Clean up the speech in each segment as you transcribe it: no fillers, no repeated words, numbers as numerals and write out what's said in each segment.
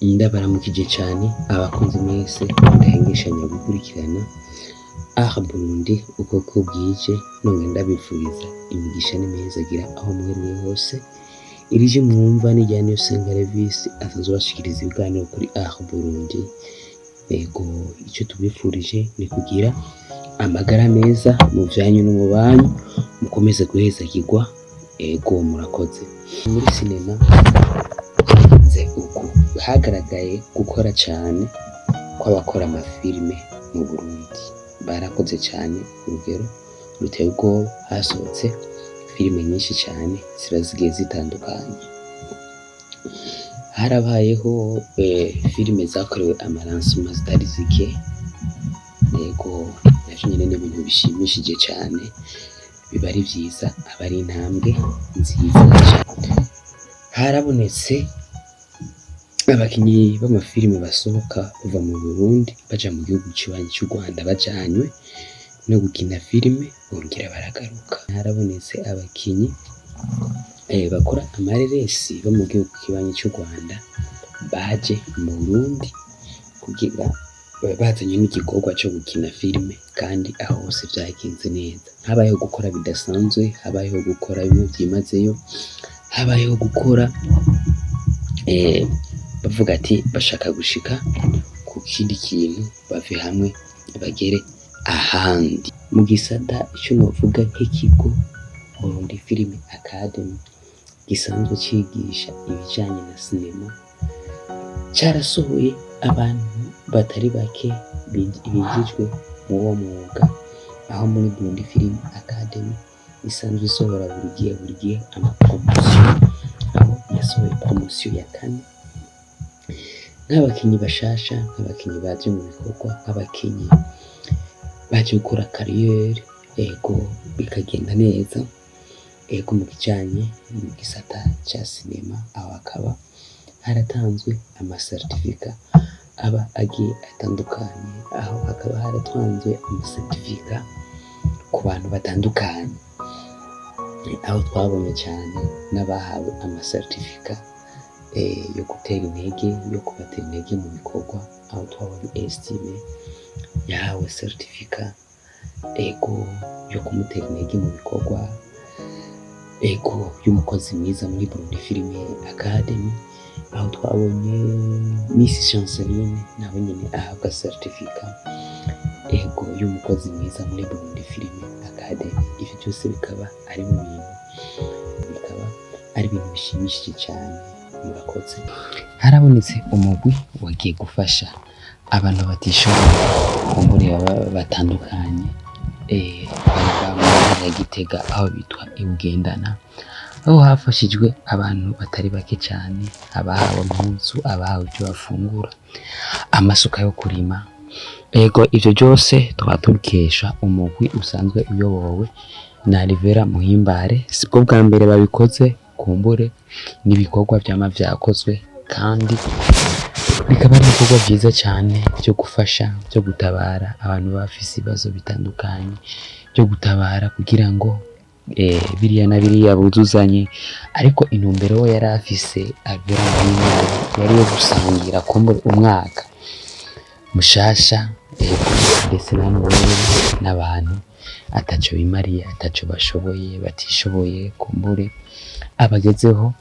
Ndabaramukije cane abakunzi mwese mudahengeshanya gukurikirana Burundi uko bwije, none ndabipfuriza imigisha n'imihezagira aho muherereye hose. Irije mwumva ni rya Niyonsenga Levis asanzwe abashikiriza ibiganiro kuri Burundi. Ego ico tubipfurije ni kugira amagara meza mu vyanyu no mu banyu, mukomeze guhezagirwa. Ego murakoze. Muri sinema vyagenze uku, hagaragaye gukora cane kw'abakora amafilime mu Burundi. Barakoze cane urugero ruteye ubwoba, hasohotse filime nyinshi cane ziba zigiye zitandukanye. Harabayeho filime zakorewe amalancement zitari zike. Ego navyo nyene ni ibintu bishimishije cane, biba ari vyiza, aba ari intambwe nziza cane. Harabonetse abakinyi b'amafilime basohoka bava mu Burundi baja mu gihugu ciwanyu c'u Rwanda bajanywe no gukina filime bongera baragaruka. Harabonetse abakinyi bakora amareresi bo mu gihugu kibanyi c'u Rwanda baje mu Burundi kugira bazanye n'igikorwa co gukina filime, kandi aho hose vyagenze neza. Habayeho gukora bidasanzwe, habayeho gukora bimwe vyimazeyo, habayeho gukora bavuga ati bashaka gushika ku kindi kintu, bave hamwe bagere ahandi. Mu gisata ico novuga nk'ikigo Burundi Film Academy gisanzwe cigisha ibijanye na sinema, carasohoye abantu batari bake bijijwe muwo mwuga, aho muri Burundi Film Academy isanzwe isohora buri gihe amapromotion, aho yasohoye promotion ya kane nk'abakinyi bashasha, nk'abakinyi baje mu bikorwa, nk'abakinyi baje gukora kariyeri. Ego bikagenda neza. Ego mu kijanye mu gisata ca sinema, aho hakaba haratanzwe amasertifika aba agiye atandukanye, aho hakaba haratanzwe amasertifika ku bantu batandukanye, aho twabonye cane n'abahawe amasertifika yo gutera intege, yo kubatera intege mu bikorwa, aho twabonye Estime yahawe certifica ego yo kumutera intege mu bikorwa, ego y'umukozi mwiza muri Burundi Film Academy, aho twabonye Miss Chanceline nawe nyene ahabwa certifica ego y'umukozi mwiza muri Burundi Film Academy. Ivyo byose bikaba ari ibintu bishimishije cane. Murakoze. Harabonetse umugwi wagiye gufasha abantu batishoboye kumbure batandukanye, bari mu Gitega aho bitwa Ibugendana, aho hafashijwe abantu batari bake cane, abahawe impuzu, abahawe ivyo bafungura, amasuka yo kurima. Ego ivyo byose tukaba tubikesha umugwi usanzwe uyobowe na Rivera Muhimbare. Sibwo bwa mbere babikoze, kumbure n'ibikorwa vyama vyakozwe, kandi bikaba ari ibikorwa vyiza cane vyo gufasha, vyo gutabara abantu bafise ibibazo bitandukanye, vyo gutabara kugira ngo biriya na biriya buzuzanye. Ariko intumbero we yari afise Rivera Muhimbare yari yo gusangira kumbure umwaka mushasha, ndetse n'abantu ataco bimariye, ataco bashoboye, batishoboye, kumbure abagezeho.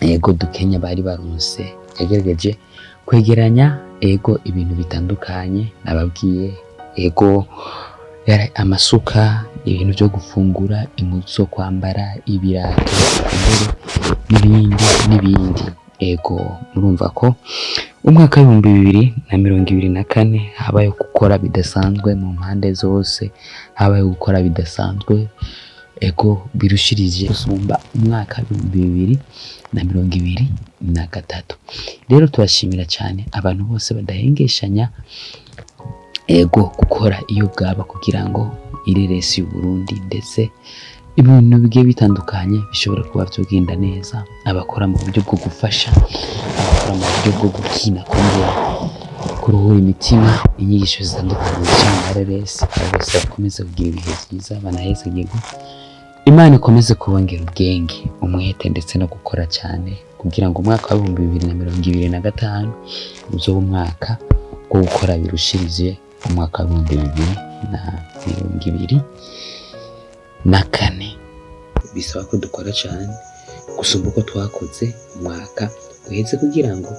Ego dukenya bari baronse, yagerageje kwegeranya ego ibintu bitandukanye nababwiye, ego yari amasuka, ibintu vyo gufungura, impuzu zo kwambara, ibirato, n'ibindi. Ego murumva ko umwaka w'ibihumbi 2024 habayeho gukora bidasanzwe mu mpande zose, habayeho gukora bidasanzwe ego birushirije gusumba umwaka w'ibihumbi 2023. Rero turashimira cane abantu bose badahengeshanya ego gukora iyo bwaba kugira ngo ireresi y'Uburundi ndetse ibintu bigiye bitandukanye bishobora kuba vyogenda neza. Abakora mu buryo bwo gufasha, abakora mu buryo bwo gukina, kuruhura imitima, inyigisho zitandukanye z'amareresi, bose bakomeze kugira ibihe vyiza, banahezagirwe. Imana ikomeze kubongera ubwenge, umwete ndetse no gukora cane kugira ngo umwaka wa 2025 uzobe umwaka wo gukora birushirije umwaka wa 2024. Bisaba ko dukora cyane gusumba uko twakoze umwaka uheze kugira ngo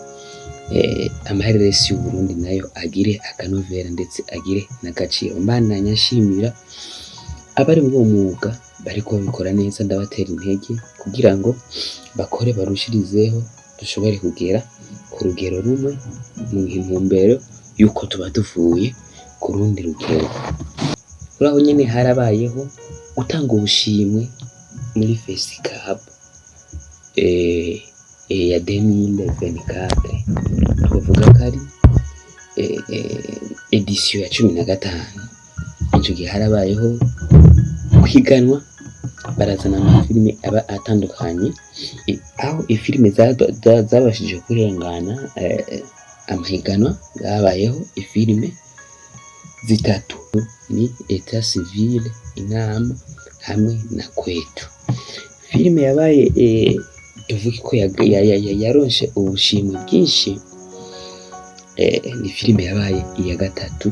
amaheresi y'u Burundi nayo agire akanovera ndetse agire n'agaciro. Mbandanya nshimira abari mu mwuga bariko babikora neza, ndabatera intege kugira ngo bakore barushirizeho, dushobore kugera ku rugero rumwe mu ntumbero yuko tuba tuvuye ku rundi rugero. Uraho nyene harabayeho gutanga ubushimwe muri Fesicab ya 2024, twavuga ko ari edition ya 15. Ico gihe harabayeho kwiganwa, barazana amafilime aba atandukanye, aho ifilime zabashije kurengana amahiganwa. Zabayeho ifilime zitatu, ni Etat Civil, Inama hamwe na Kwetu. Filime yabaye tuvuga ko yaronse ubushimwe bwinshi, ni filime yabaye iya gatatu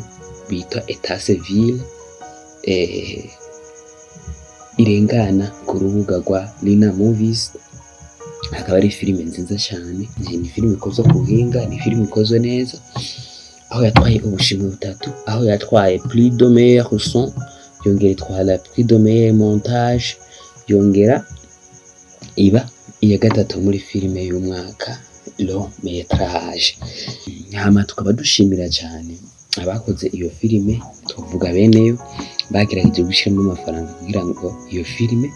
bita Etat Civil, irengana ku rubuga rwa Lina Movies. Akaba ari filime nziza cyane, ni filime ikoze ku buhinga, ni filime ikoze neza, aho yatwaye ubushimwe butatu, aho yatwaye Prix de meilleur son, yongera itwara Prix de meilleur montage, yongera iba iya gatatu muri filime y'umwaka long métrage. Hama tukaba dushimira cyane abakoze iyo filime, tuvuga beneyo bagerageje gushyiramo amafaranga kugira ngo iyo filime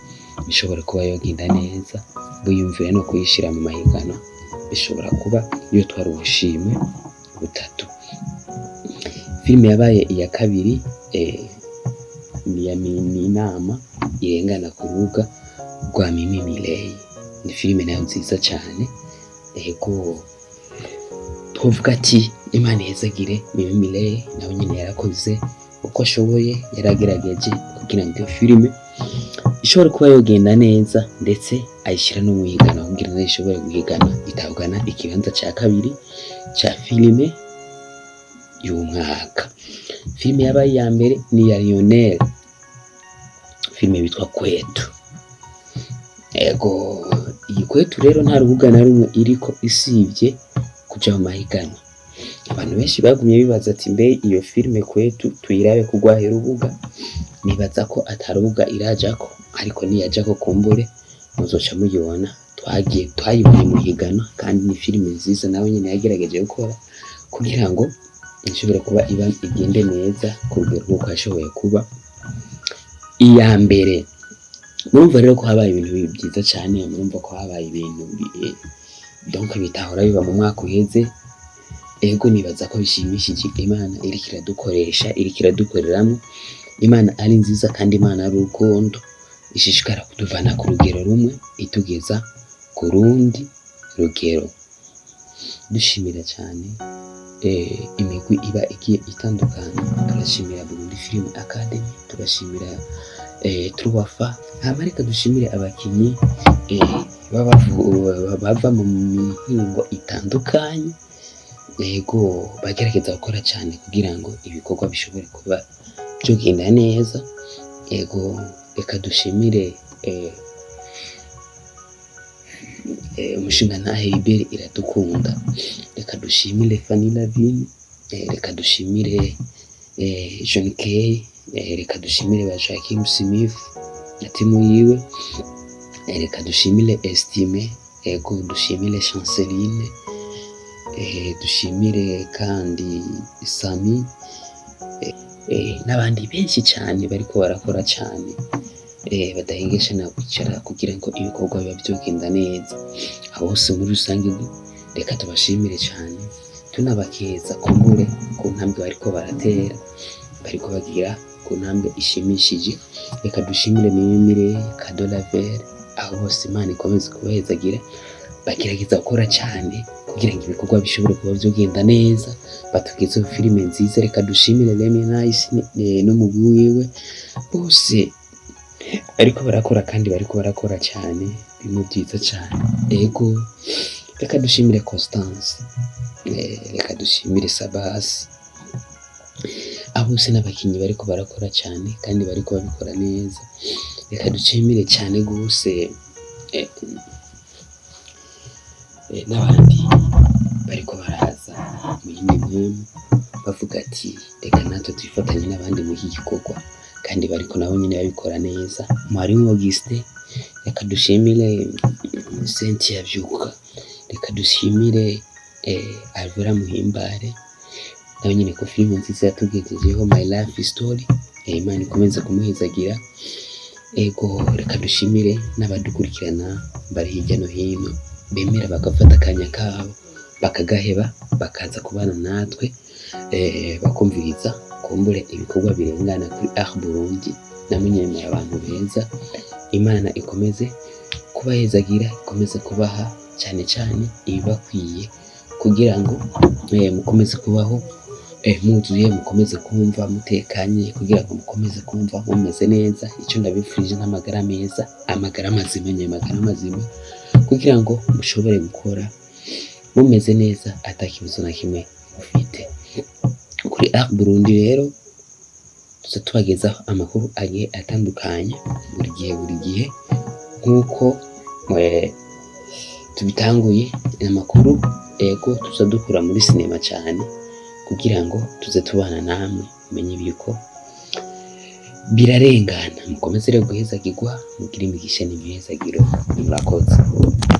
bishobora kuba yogenda neza, biyumvira no kuyishyira mu mahiganwa, bishobora kuba iyo twari ubushimwe butatu. Filime yabaye iya kabiri ni Inama, irengana ku rubuga rwa Mimi Mireille. Ni filime nayo nziza cyane, ego twavuga ati Imana yezagire Mimi Mireille, nawe nyine yarakoze uko ashoboye, yaragerageje kugira ngo iyo filime ishobore kuba yogenda neza, ndetse ayishyira no mu higanwa kugira ngo ishobore guhiganwa itabwana ikibanza cya kabiri cya filime y'umwaka. Filime yabaye iya mbere ni ya Lionel, filime bitwa Kwetu. Ego iyi Kwetu rero nta rubuga na rumwe iriko isibye kuja mu mahiganwa. Abantu benshi bagumye bibaza ati mbe iyo filime Kwetu tuyirabe kugwahe rubuga? Nibaza ko atarubuga irajako, ariko niyajako kumbure muzoca muyibona. Twayibonye mu higanwa, kandi ni filime nziza nawe nyine yagerageje gukora kugira ngo ishobore kuba igende neza ku rugero rw'uko yashoboye kuba iya mbere. Murumva rero ko habaye ibintu byiza cyane, murumva ko habaye ibintu donc bitahora biba mu mwaka uheze. Ego nibaza ko bishimishije, Imana iriko iradukoresha, iriko iradukoreramo. Imana ari nziza kandi Imana ari urukundo, ishishikara kutuvana ku rugero rumwe itugeza ku rundi rugero. Dushimira cyane imigwi iba igiye itandukanye, turashimira Burundi Film Academy, turashimira Truwafa. Hama reka dushimire abakinyi bava mu mihingo itandukanye, ego bagerageza gukora cyane kugira ngo ibikorwa bishobore kuba byogenda neza. Ego reka dushimire umushingantahe Iberi Iradukunda, reka dushimire Fanny Lavine, reka dushimire John Kay, reka dushimire ba Joachim Smith na timu yiwe, reka dushimire Estime, ego dushimire Chanceline, dushimire kandi Sami, n'abandi benshi cyane bariko barakora cyane, badahengesha na kwicara kugira ngo ibikorwa biba byogenda neza. Abo bose muri rusange reka tubashimire cyane, tunabakeza kumbure ku ntambwe bariko baratera, bariko bagira ku ntambwe ishimishije. Reka dushimire Mimi Mireille, Kado Lavere, aho bose Imana ikomeze kubahezagira, bagerageza gukora cyane kugira ngo ibikorwa bishobore kuba byogenda neza, batugezeho filime nziza. Reka dushimire Remy Nice n'umugwi wiwe, bose ariko barakora kandi bariko barakora cyane. bimwe byiza cyane. Ego reka dushimire Constance, reka dushimire Sabasi, abo bose n'abakinnyi bariko barakora cyane kandi bariko babikora neza. Reka dushimire cyane gose n'abandi bariko baraza mu yindi mpemu bavuga ati reka natwe twifatanye n'abandi mu iki gikorwa, kandi bariko nabo nyine babikora neza. Mwarimu Augustin, reka dushimire Cynthia Vyuka, reka dushimire Alvera Muhimbare, nawe nyine ko filime nziza yatugejejeho My Life Story, Imana ikomeze kumuhezagira. Ego reka dushimire n'abadukurikirana bari hirya no hino bemera bagafata akanya kabo bakagaheba bakaza kubana natwe, bakumviriza kumbure ibikorwa birengana kuri Art Burundi. Namenyemeye abantu beza, Imana ikomeze kubahezagira, ikomeze kubaha cyane cyane ibibakwiye kugira ngo mukomeze kubaho muzuye, mukomeze kumva mutekanye, kugira ngo mukomeze kumva mumeze neza. Icyo ndabifurije n'amagara meza, amagara mazima, nyamagara mazima, kugira ngo mushobore gukora mumeze neza atakibazo na kimwe mufite. Kuri Art Burundi rero tuza tubagezaho amakuru agiye atandukanye buri gihe nk'uko tubitanguye. Amakuru ego tuza dukura muri sinema cyane kugira ngo tuze tubana namwe umenye ibiko birarengana. Mukomeze rero guhezagirwa, mugire imigisha n'imihezagiro. Murakoze.